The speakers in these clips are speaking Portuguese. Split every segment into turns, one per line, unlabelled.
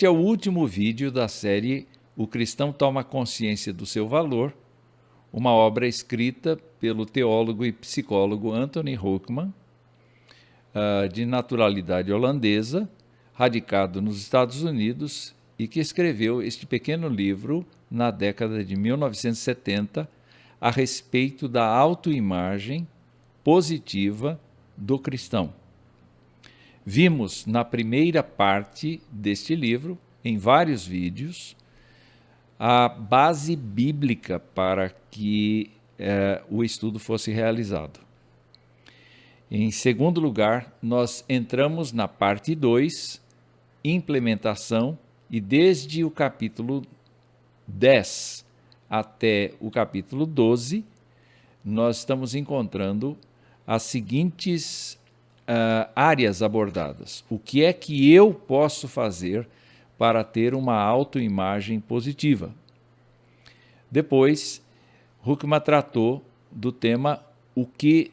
Este é o último vídeo da série O Cristão Toma Consciência do Seu Valor, uma obra escrita pelo teólogo e psicólogo Anthony Hoekman, de naturalidade holandesa, radicado nos Estados Unidos e que escreveu este pequeno livro na década de 1970 a respeito da autoimagem positiva do cristão. Vimos na primeira parte deste livro, em vários vídeos, a base bíblica para que o estudo fosse realizado. Em segundo lugar, nós entramos na parte 2, implementação, e desde o capítulo 10 até o capítulo 12, nós estamos encontrando as seguintes áreas abordadas. O que é que eu posso fazer para ter uma autoimagem positiva? Depois, Hoekman tratou do tema o que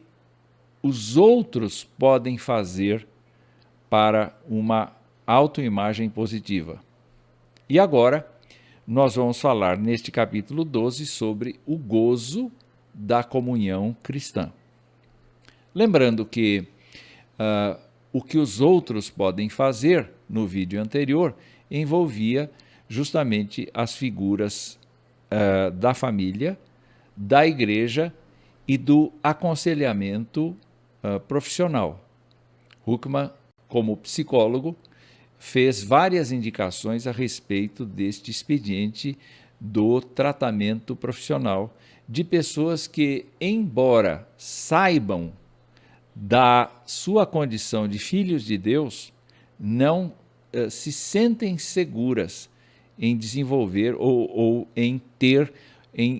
os outros podem fazer para uma autoimagem positiva. E agora, nós vamos falar neste capítulo 12 sobre o gozo da comunhão cristã. Lembrando que o que os outros podem fazer, no vídeo anterior, envolvia justamente as figuras da família, da igreja e do aconselhamento profissional. Hoekman, como psicólogo, fez várias indicações a respeito deste expediente do tratamento profissional de pessoas que, embora saibam da sua condição de filhos de Deus, não se sentem seguras em desenvolver ou em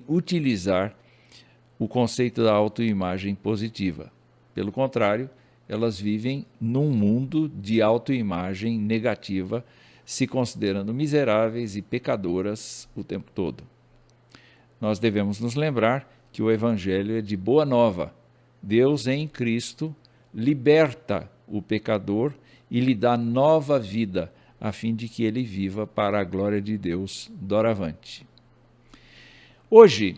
utilizar o conceito da autoimagem positiva. Pelo contrário, elas vivem num mundo de autoimagem negativa, se considerando miseráveis e pecadoras o tempo todo. Nós devemos nos lembrar que o Evangelho é de boa nova. Deus em Cristo liberta o pecador e lhe dá nova vida, a fim de que ele viva para a glória de Deus doravante. Hoje,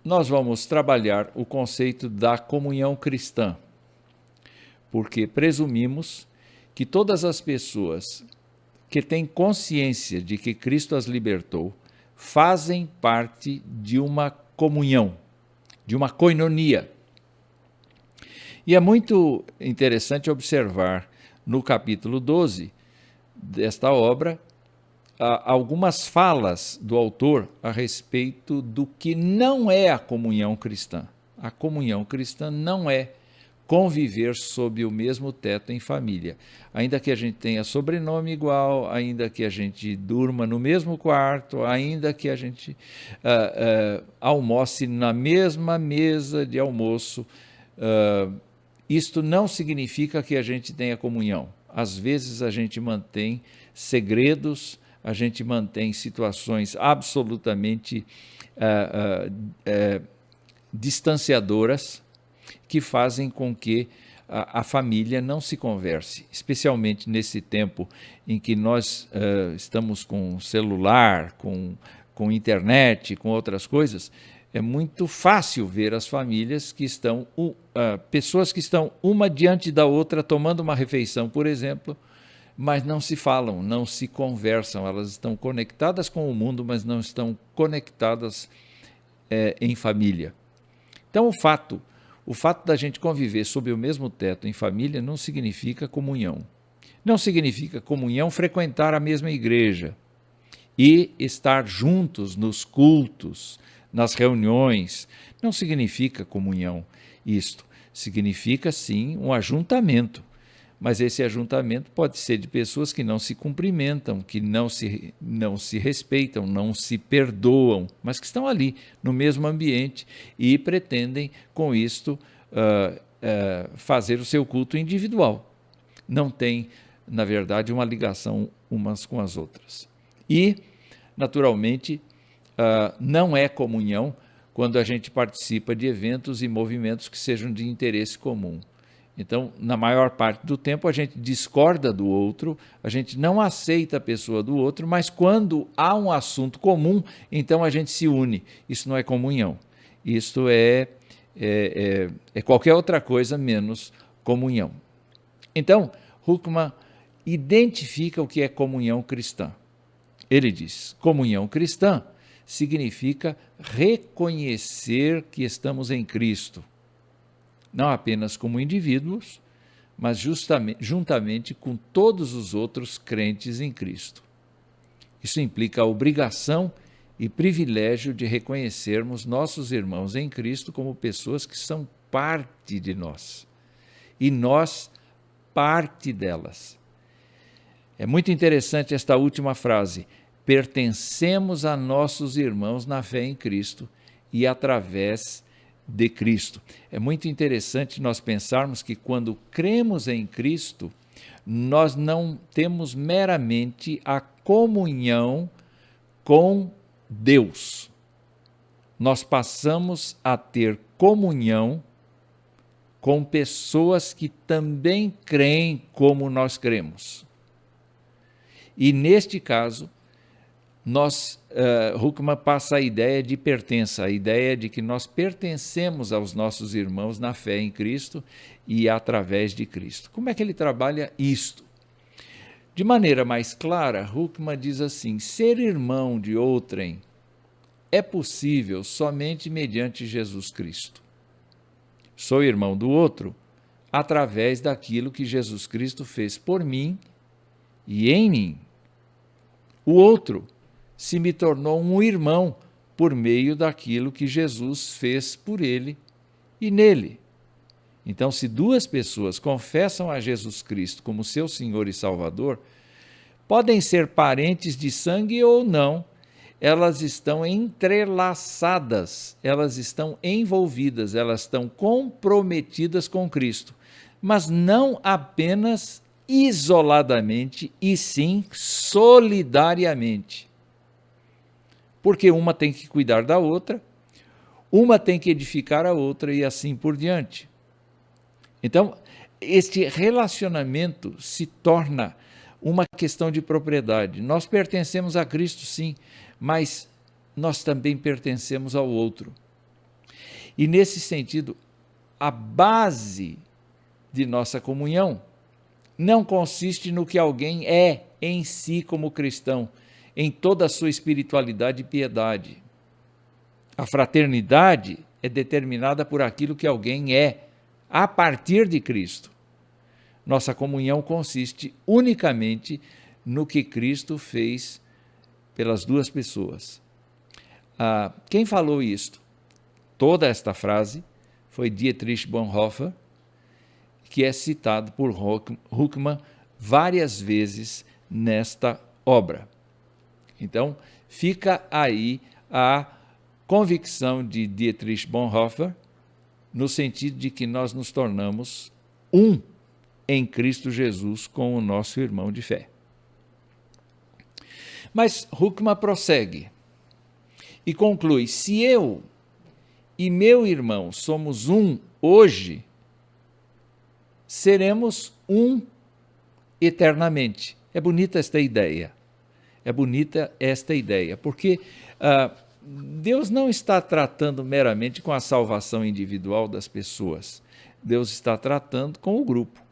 nós vamos trabalhar o conceito da comunhão cristã, porque presumimos que todas as pessoas que têm consciência de que Cristo as libertou fazem parte de uma comunhão, de uma koinonia. E é muito interessante observar no capítulo 12 desta obra algumas falas do autor a respeito do que não é a comunhão cristã. A comunhão cristã não é conviver sob o mesmo teto em família. Ainda que a gente tenha sobrenome igual, ainda que a gente durma no mesmo quarto, ainda que a gente almoce na mesma mesa de almoço, isto não significa que a gente tenha comunhão. Às vezes a gente mantém segredos, a gente mantém situações absolutamente distanciadoras que fazem com que a família não se converse, especialmente nesse tempo em que nós estamos com celular, com internet, com outras coisas. É muito fácil ver as famílias que estão, pessoas que estão uma diante da outra tomando uma refeição, por exemplo, mas não se falam, não se conversam. Elas estão conectadas com o mundo, mas não estão conectadas em família. Então, o fato da gente conviver sob o mesmo teto em família não significa comunhão. Não significa comunhão frequentar a mesma igreja e estar juntos nos cultos, nas reuniões. Não significa comunhão isto. Significa, sim, um ajuntamento. Mas esse ajuntamento pode ser de pessoas que não se cumprimentam, que não se respeitam, não se perdoam, mas que estão ali no mesmo ambiente e pretendem, com isto, fazer o seu culto individual. Não tem, na verdade, uma ligação umas com as outras. E, naturalmente, não é comunhão quando a gente participa de eventos e movimentos que sejam de interesse comum. Então, na maior parte do tempo, a gente discorda do outro, a gente não aceita a pessoa do outro, mas quando há um assunto comum, então a gente se une. Isso não é comunhão. Isso é qualquer outra coisa menos comunhão. Então, Huckman identifica o que é comunhão cristã. Ele diz: comunhão cristã significa reconhecer que estamos em Cristo, não apenas como indivíduos, mas juntamente com todos os outros crentes em Cristo. Isso implica a obrigação e privilégio de reconhecermos nossos irmãos em Cristo como pessoas que são parte de nós, e nós parte delas. É muito interessante esta última frase: pertencemos a nossos irmãos na fé em Cristo e através de Cristo. É muito interessante nós pensarmos que quando cremos em Cristo, nós não temos meramente a comunhão com Deus. Nós passamos a ter comunhão com pessoas que também creem como nós cremos. E neste caso, Huckman passa a ideia de pertença, a ideia de que nós pertencemos aos nossos irmãos na fé em Cristo e através de Cristo. Como é que ele trabalha isto? De maneira mais clara, Huckman diz assim: ser irmão de outrem é possível somente mediante Jesus Cristo. Sou irmão do outro através daquilo que Jesus Cristo fez por mim e em mim. O outro se me tornou um irmão por meio daquilo que Jesus fez por ele e nele. Então, se duas pessoas confessam a Jesus Cristo como seu Senhor e Salvador, podem ser parentes de sangue ou não, elas estão entrelaçadas, elas estão envolvidas, elas estão comprometidas com Cristo, mas não apenas isoladamente, e sim solidariamente. Porque uma tem que cuidar da outra, uma tem que edificar a outra e assim por diante. Então, este relacionamento se torna uma questão de propriedade. Nós pertencemos a Cristo, sim, mas nós também pertencemos ao outro. E nesse sentido, a base de nossa comunhão não consiste no que alguém é em si como cristão, em toda a sua espiritualidade e piedade. A fraternidade é determinada por aquilo que alguém é, a partir de Cristo. Nossa comunhão consiste unicamente no que Cristo fez pelas duas pessoas. Quem falou isto? Toda esta frase foi Dietrich Bonhoeffer, que é citado por Huckman várias vezes nesta obra. Então, fica aí a convicção de Dietrich Bonhoeffer, no sentido de que nós nos tornamos um em Cristo Jesus com o nosso irmão de fé. Mas Huckman prossegue e conclui: se eu e meu irmão somos um hoje, seremos um eternamente. É bonita esta ideia. É bonita esta ideia, porque Deus não está tratando meramente com a salvação individual das pessoas. Deus está tratando com o grupo.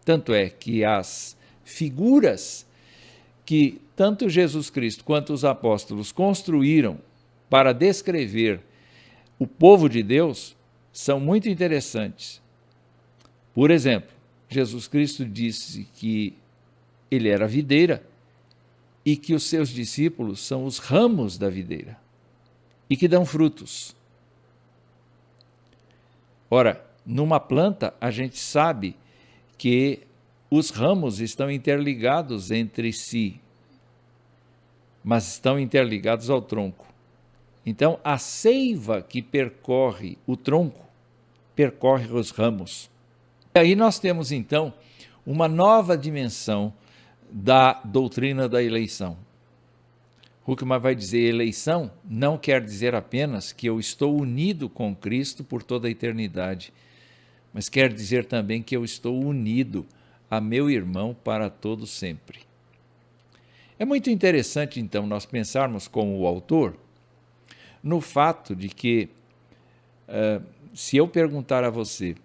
Tanto é que as figuras que tanto Jesus Cristo quanto os apóstolos construíram para descrever o povo de Deus são muito interessantes. Por exemplo, Jesus Cristo disse que ele era a videira e que os seus discípulos são os ramos da videira e que dão frutos. Ora, numa planta, a gente sabe que os ramos estão interligados entre si, mas estão interligados ao tronco. Então, a seiva que percorre o tronco, percorre os ramos. E aí nós temos, então, uma nova dimensão da doutrina da eleição. Huckman vai dizer: eleição não quer dizer apenas que eu estou unido com Cristo por toda a eternidade, mas quer dizer também que eu estou unido a meu irmão para todo sempre. É muito interessante, então, nós pensarmos como o autor no fato de que, se eu perguntar a você,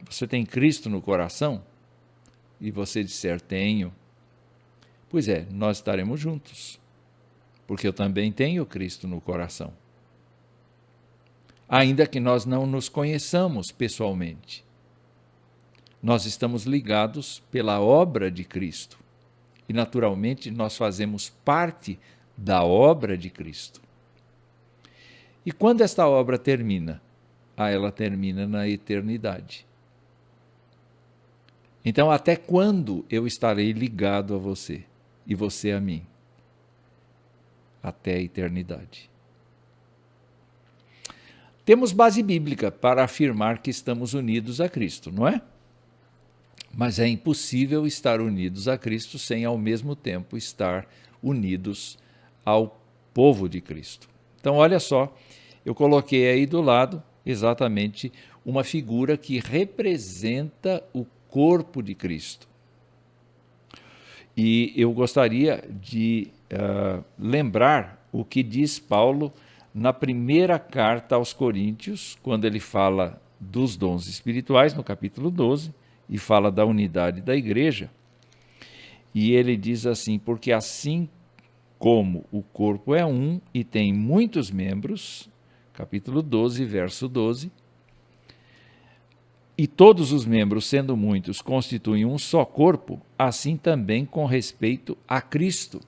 você tem Cristo no coração? E você disser, tenho. Pois é, nós estaremos juntos, porque eu também tenho Cristo no coração. Ainda que nós não nos conheçamos pessoalmente, nós estamos ligados pela obra de Cristo. E, naturalmente, nós fazemos parte da obra de Cristo. E quando esta obra termina? Ela termina na eternidade. Então, até quando eu estarei ligado a você e você a mim? Até a eternidade. Temos base bíblica para afirmar que estamos unidos a Cristo, não é? Mas é impossível estar unidos a Cristo sem, ao mesmo tempo, estar unidos ao povo de Cristo. Então, olha só, eu coloquei aí do lado exatamente uma figura que representa o corpo de Cristo. E eu gostaria de lembrar o que diz Paulo na primeira carta aos Coríntios, quando ele fala dos dons espirituais, no capítulo 12, e fala da unidade da igreja. E ele diz assim, porque assim como o corpo é um e tem muitos membros, capítulo 12, verso 12, e todos os membros, sendo muitos, constituem um só corpo, assim também com respeito a Cristo.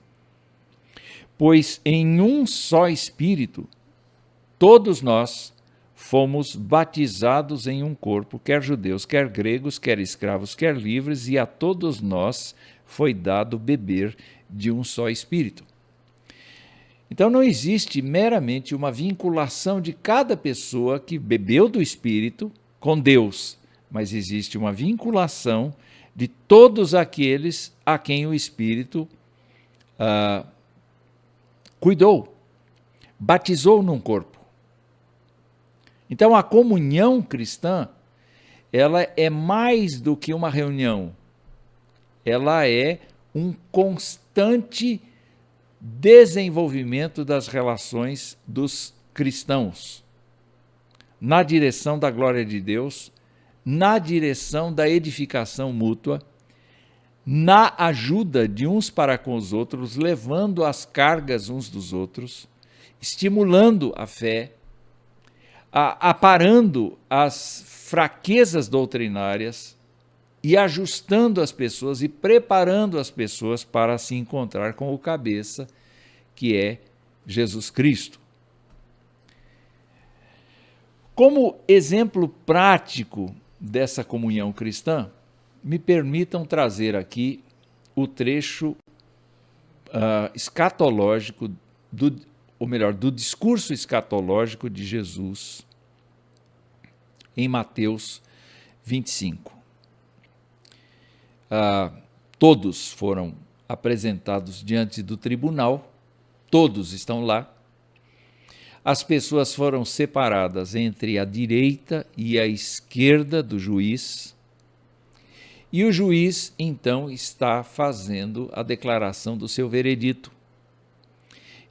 Pois em um só Espírito, todos nós fomos batizados em um corpo, quer judeus, quer gregos, quer escravos, quer livres, e a todos nós foi dado beber de um só Espírito. Então não existe meramente uma vinculação de cada pessoa que bebeu do Espírito com Deus, mas existe uma vinculação de todos aqueles a quem o Espírito cuidou, batizou num corpo. Então a comunhão cristã, ela é mais do que uma reunião, ela é um constante desenvolvimento das relações dos cristãos, na direção da glória de Deus, na direção da edificação mútua, na ajuda de uns para com os outros, levando as cargas uns dos outros, estimulando a fé, aparando as fraquezas doutrinárias e ajustando as pessoas e preparando as pessoas para se encontrar com o cabeça, que é Jesus Cristo. Como exemplo prático dessa comunhão cristã, me permitam trazer aqui o trecho escatológico, do discurso escatológico de Jesus em Mateus 25. Todos foram apresentados diante do tribunal, todos estão lá. As pessoas foram separadas entre a direita e a esquerda do juiz, e o juiz, então, está fazendo a declaração do seu veredito.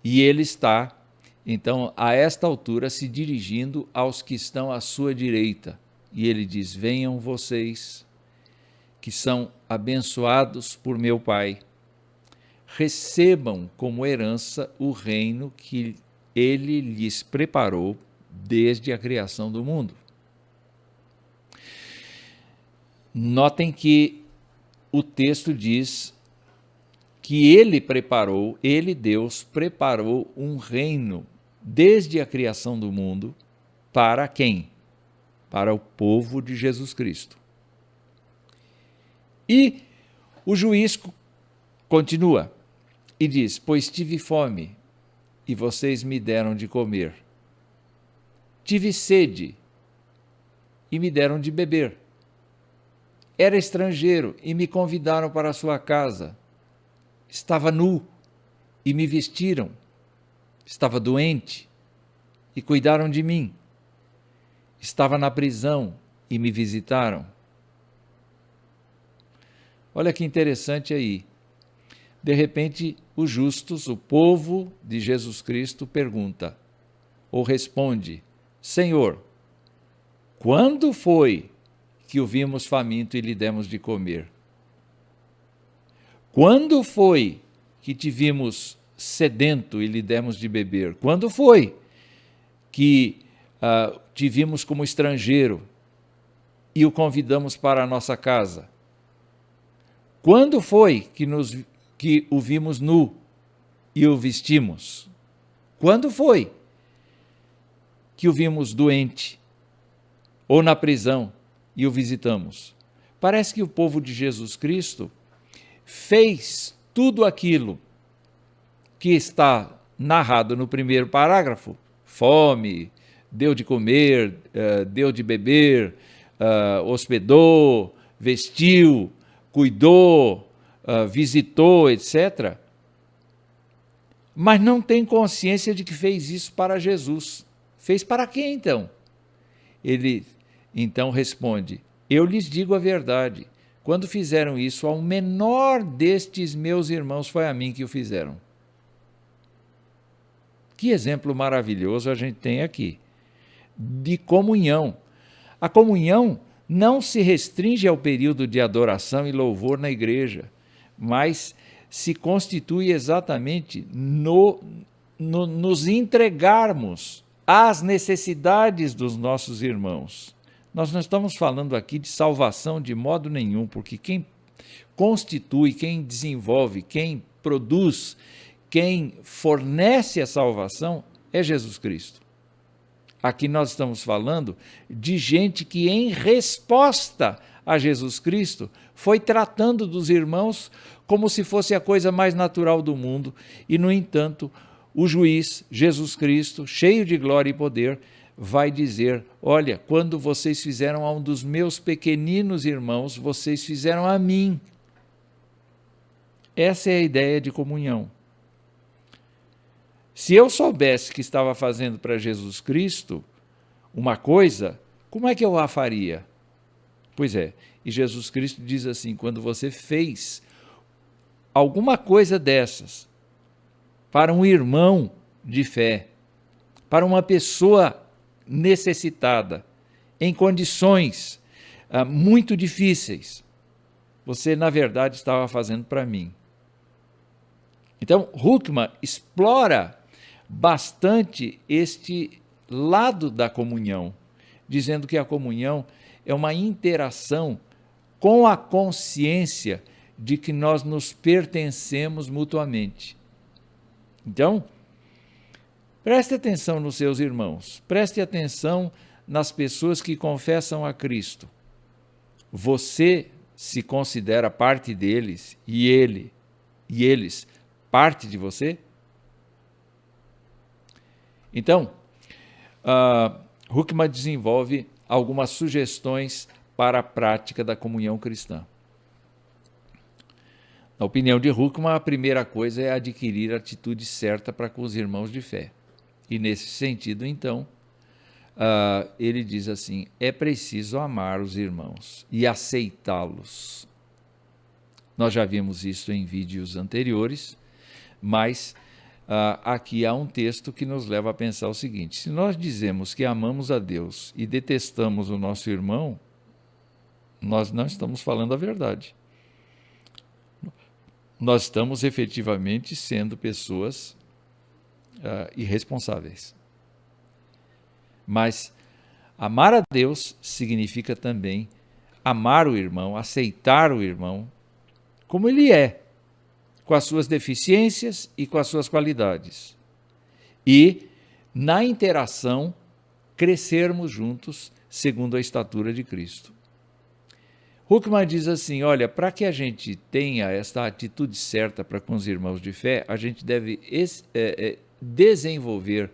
E ele está, então, a esta altura, se dirigindo aos que estão à sua direita. E ele diz, venham vocês, que são abençoados por meu Pai, recebam como herança o reino que ele lhes preparou desde a criação do mundo. Notem que o texto diz que ele, Deus, preparou um reino desde a criação do mundo para quem? Para o povo de Jesus Cristo. E o juiz continua e diz, pois tive fome e vocês me deram de comer. Tive sede e me deram de beber. Era estrangeiro e me convidaram para a sua casa. Estava nu e me vestiram. Estava doente e cuidaram de mim. Estava na prisão e me visitaram. Olha que interessante aí. De repente, os justos, o povo de Jesus Cristo, pergunta ou responde: Senhor, quando foi que o vimos faminto e lhe demos de comer? Quando foi que te vimos sedento e lhe demos de beber? Quando foi que te vimos como estrangeiro e o convidamos para a nossa casa? Quando foi que o vimos nu e o vestimos? Quando foi que o vimos doente ou na prisão e o visitamos? Parece que o povo de Jesus Cristo fez tudo aquilo que está narrado no primeiro parágrafo: fome, deu de comer, deu de beber, hospedou, vestiu, cuidou, visitou, etc. Mas não tem consciência de que fez isso para Jesus. Fez para quem então? Ele então responde: eu lhes digo a verdade, quando fizeram isso ao menor destes meus irmãos, foi a mim que o fizeram. Que exemplo maravilhoso a gente tem aqui, de comunhão. A comunhão não se restringe ao período de adoração e louvor na igreja, mas se constitui exatamente nos entregarmos às necessidades dos nossos irmãos. Nós não estamos falando aqui de salvação de modo nenhum, porque quem constitui, quem desenvolve, quem produz, quem fornece a salvação é Jesus Cristo. Aqui nós estamos falando de gente que, em resposta a Jesus Cristo, foi tratando dos irmãos como se fosse a coisa mais natural do mundo, e, no entanto, o juiz, Jesus Cristo, cheio de glória e poder, vai dizer: olha, quando vocês fizeram a um dos meus pequeninos irmãos, vocês fizeram a mim. Essa é a ideia de comunhão. Se eu soubesse que estava fazendo para Jesus Cristo uma coisa, como é que eu a faria? Pois é, e Jesus Cristo diz assim: quando você fez alguma coisa dessas para um irmão de fé, para uma pessoa necessitada, em condições muito difíceis, você, na verdade, estava fazendo para mim. Então, Huckman explora bastante este lado da comunhão, dizendo que a comunhão é uma interação com a consciência de que nós nos pertencemos mutuamente. Então, preste atenção nos seus irmãos, preste atenção nas pessoas que confessam a Cristo. Você se considera parte deles e eles parte de você? Então, Huckman desenvolve algumas sugestões para a prática da comunhão cristã. Na opinião de Huckman, a primeira coisa é adquirir a atitude certa para com os irmãos de fé. E nesse sentido, então, ele diz assim: é preciso amar os irmãos e aceitá-los. Nós já vimos isso em vídeos anteriores, mas aqui há um texto que nos leva a pensar o seguinte: se nós dizemos que amamos a Deus e detestamos o nosso irmão, nós não estamos falando a verdade. Nós estamos efetivamente sendo pessoas irresponsáveis. Mas amar a Deus significa também amar o irmão, aceitar o irmão como ele é, com as suas deficiências e com as suas qualidades. E, na interação, crescermos juntos segundo a estatura de Cristo. Huckman diz assim: olha, para que a gente tenha esta atitude certa para com os irmãos de fé, a gente deve desenvolver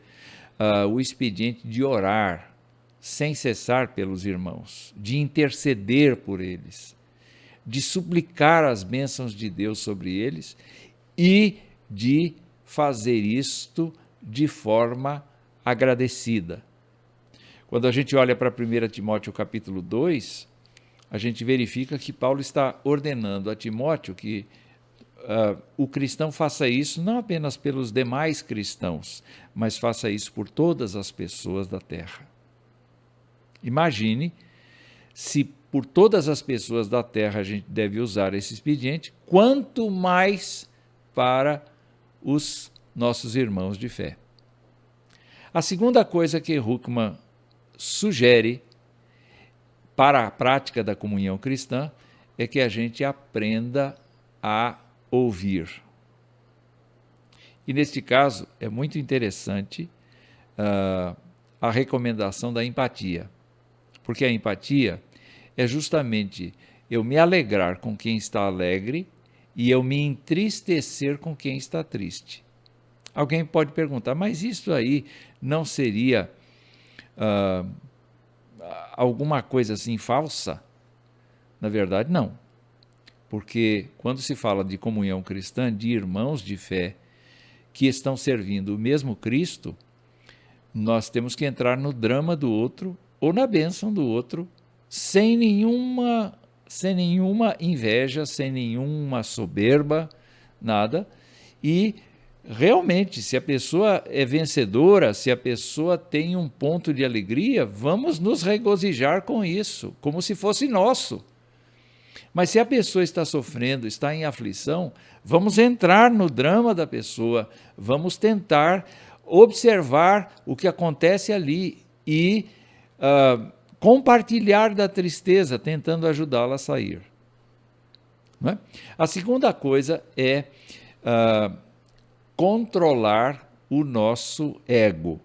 o expediente de orar sem cessar pelos irmãos, de interceder por eles, de suplicar as bênçãos de Deus sobre eles e de fazer isto de forma agradecida. Quando a gente olha para 1 Timóteo capítulo 2, a gente verifica que Paulo está ordenando a Timóteo que o cristão faça isso não apenas pelos demais cristãos, mas faça isso por todas as pessoas da terra. Imagine se por todas as pessoas da terra a gente deve usar esse expediente, quanto mais para os nossos irmãos de fé. A segunda coisa que Huckman sugere para a prática da comunhão cristã é que a gente aprenda a ouvir. E neste caso é muito interessante a recomendação da empatia, porque a empatia é justamente eu me alegrar com quem está alegre e eu me entristecer com quem está triste. Alguém pode perguntar, mas isso aí não seria alguma coisa assim falsa? Na verdade, não. Porque quando se fala de comunhão cristã, de irmãos de fé que estão servindo o mesmo Cristo, nós temos que entrar no drama do outro ou na bênção do outro, sem nenhuma inveja, sem nenhuma soberba, nada. E realmente, se a pessoa é vencedora, se a pessoa tem um ponto de alegria, vamos nos regozijar com isso, como se fosse nosso. Mas se a pessoa está sofrendo, está em aflição, vamos entrar no drama da pessoa, vamos tentar observar o que acontece ali e compartilhar da tristeza, tentando ajudá-la a sair. Não é? A segunda coisa é controlar o nosso ego,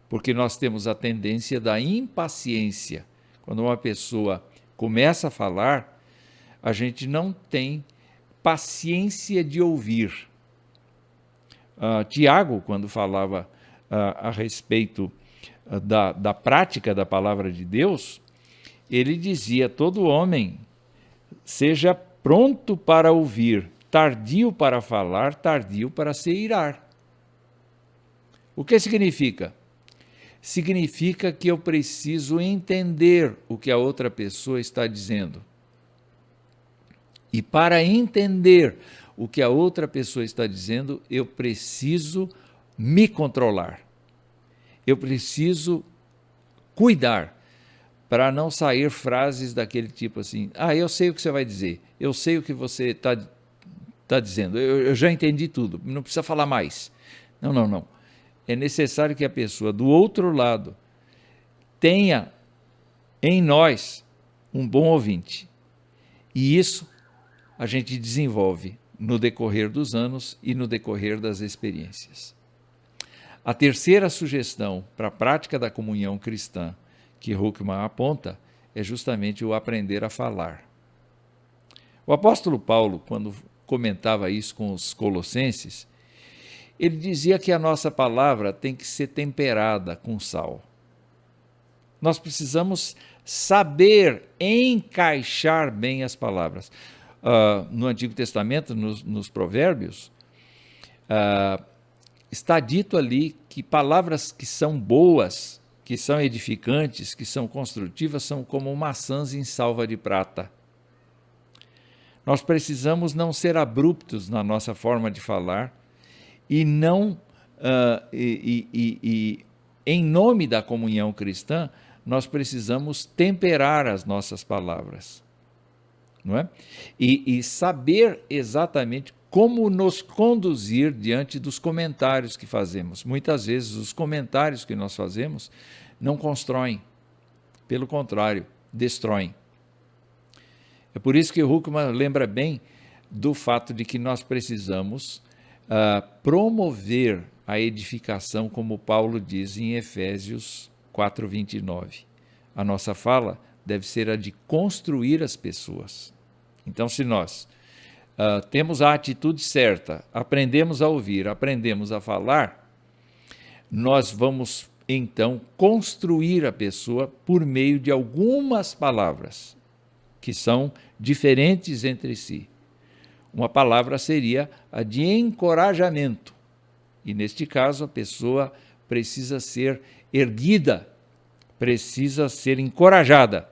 porque nós temos a tendência da impaciência. Quando uma pessoa começa a falar, a gente não tem paciência de ouvir. Tiago, quando falava a respeito da prática da palavra de Deus, ele dizia: todo homem seja pronto para ouvir, tardio para falar, tardio para se irar. O que significa? Significa que eu preciso entender o que a outra pessoa está dizendo. E para entender o que a outra pessoa está dizendo, eu preciso me controlar. Eu preciso cuidar para não sair frases daquele tipo assim: eu sei o que você vai dizer, eu sei o que você está dizendo, eu já entendi tudo, não precisa falar mais. Não. É necessário que a pessoa do outro lado tenha em nós um bom ouvinte. E isso a gente desenvolve no decorrer dos anos e no decorrer das experiências. A terceira sugestão para a prática da comunhão cristã que Huckman aponta é justamente o aprender a falar. O apóstolo Paulo, quando comentava isso com os colossenses, ele dizia que a nossa palavra tem que ser temperada com sal. Nós precisamos saber encaixar bem as palavras. No Antigo Testamento, nos Provérbios, está dito ali que palavras que são boas, que são edificantes, que são construtivas, são como maçãs em salva de prata. Nós precisamos não ser abruptos na nossa forma de falar e não, em nome da comunhão cristã, nós precisamos temperar as nossas palavras, não é? E saber exatamente como nos conduzir diante dos comentários que fazemos. Muitas vezes os comentários que nós fazemos não constroem, pelo contrário, destroem. É por isso que Huckman lembra bem do fato de que nós precisamos promover a edificação, como Paulo diz em Efésios 4:29. A nossa fala deve ser a de construir as pessoas. Então, se nós temos a atitude certa, aprendemos a ouvir, aprendemos a falar, nós vamos então construir a pessoa por meio de algumas palavras que são diferentes entre si. Uma palavra seria a de encorajamento, e neste caso a pessoa precisa ser erguida precisa ser encorajada.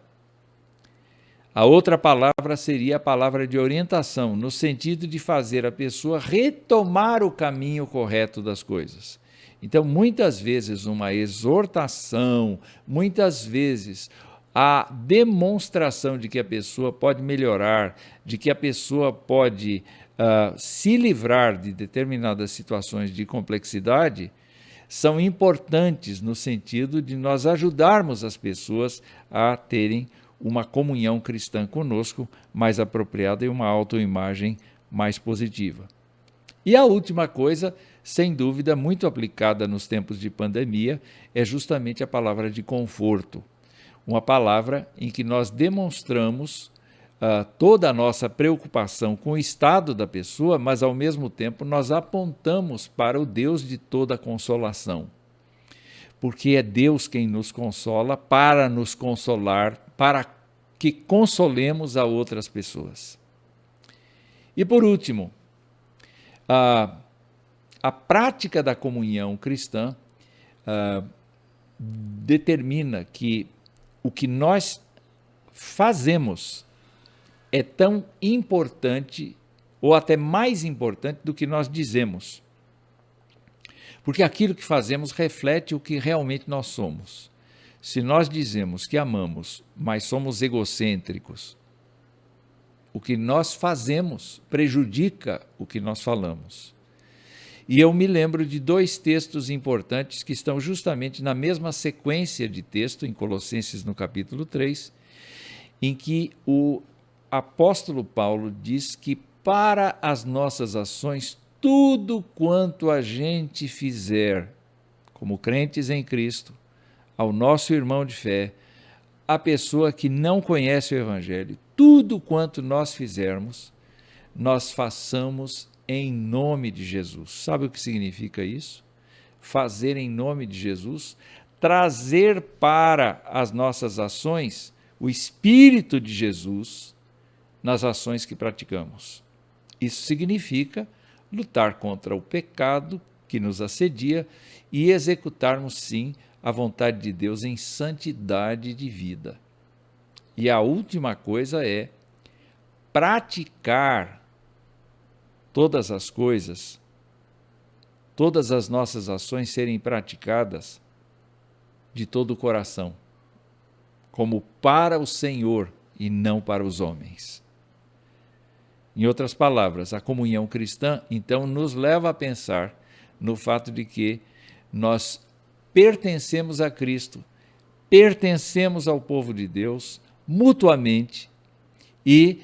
A outra palavra seria a palavra de orientação, no sentido de fazer a pessoa retomar o caminho correto das coisas. Então, muitas vezes, uma exortação, muitas vezes, a demonstração de que a pessoa pode melhorar, de que a pessoa pode se livrar de determinadas situações de complexidade, são importantes no sentido de nós ajudarmos as pessoas a terem uma comunhão cristã conosco mais apropriada e uma autoimagem mais positiva. E a última coisa, sem dúvida, muito aplicada nos tempos de pandemia, é justamente a palavra de conforto. Uma palavra em que nós demonstramos toda a nossa preocupação com o estado da pessoa, mas ao mesmo tempo nós apontamos para o Deus de toda consolação. Porque é Deus quem nos consola para nos consolar, para que consolemos a outras pessoas. E por último, a prática da comunhão cristã determina que o que nós fazemos é tão importante ou até mais importante do que nós dizemos. Porque aquilo que fazemos reflete o que realmente nós somos. Se nós dizemos que amamos, mas somos egocêntricos, o que nós fazemos prejudica o que nós falamos. E eu me lembro de 2 textos importantes que estão justamente na mesma sequência de texto, em Colossenses no capítulo 3, em que o apóstolo Paulo diz que para as nossas ações, tudo quanto a gente fizer, como crentes em Cristo, ao nosso irmão de fé, a pessoa que não conhece o Evangelho, tudo quanto nós fizermos, nós façamos em nome de Jesus. Sabe o que significa isso? Fazer em nome de Jesus, trazer para as nossas ações o Espírito de Jesus nas ações que praticamos. Isso significa lutar contra o pecado que nos assedia e executarmos, sim, a vontade de Deus em santidade de vida. E a última coisa é praticar todas as coisas, todas as nossas ações serem praticadas de todo o coração, como para o Senhor e não para os homens. Em outras palavras, a comunhão cristã, então, nos leva a pensar no fato de que nós pertencemos a Cristo, pertencemos ao povo de Deus mutuamente e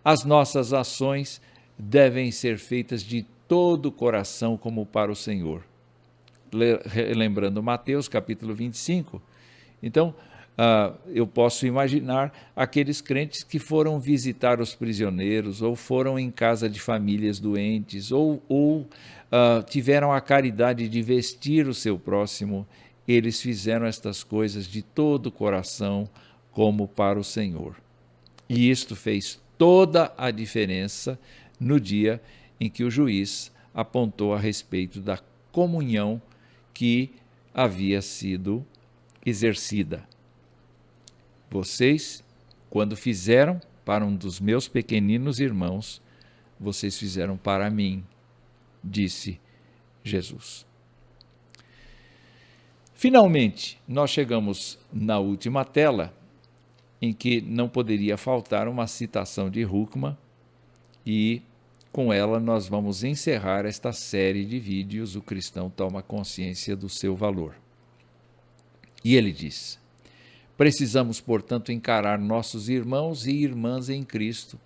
as nossas ações devem ser feitas de todo o coração como para o Senhor. Lembrando Mateus capítulo 25, então, eu posso imaginar aqueles crentes que foram visitar os prisioneiros, ou foram em casa de famílias doentes, ou tiveram a caridade de vestir o seu próximo. Eles fizeram estas coisas de todo o coração, como para o Senhor. E isto fez toda a diferença no dia em que o juiz apontou a respeito da comunhão que havia sido exercida. Vocês, quando fizeram para um dos meus pequeninos irmãos, vocês fizeram para mim, disse Jesus. Finalmente, nós chegamos na última tela, em que não poderia faltar uma citação de Huckman, e com ela nós vamos encerrar esta série de vídeos, O Cristão Toma Consciência do Seu Valor. E ele diz: precisamos, portanto, encarar nossos irmãos e irmãs em Cristo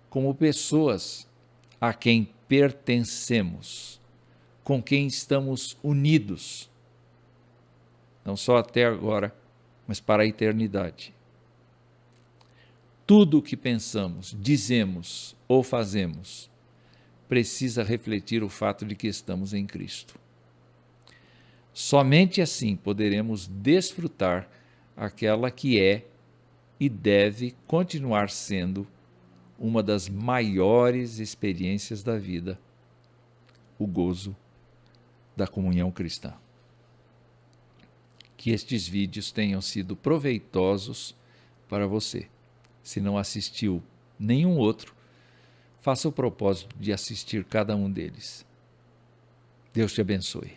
como pessoas a quem pertencemos, com quem estamos unidos, não só até agora, mas para a eternidade. Tudo o que pensamos, dizemos ou fazemos precisa refletir o fato de que estamos em Cristo. Somente assim poderemos desfrutar aquela que é e deve continuar sendo uma das maiores experiências da vida, o gozo da comunhão cristã. que estes vídeos tenham sido proveitosos para você. Se não assistiu nenhum outro, faça o propósito de assistir cada um deles. Deus te abençoe.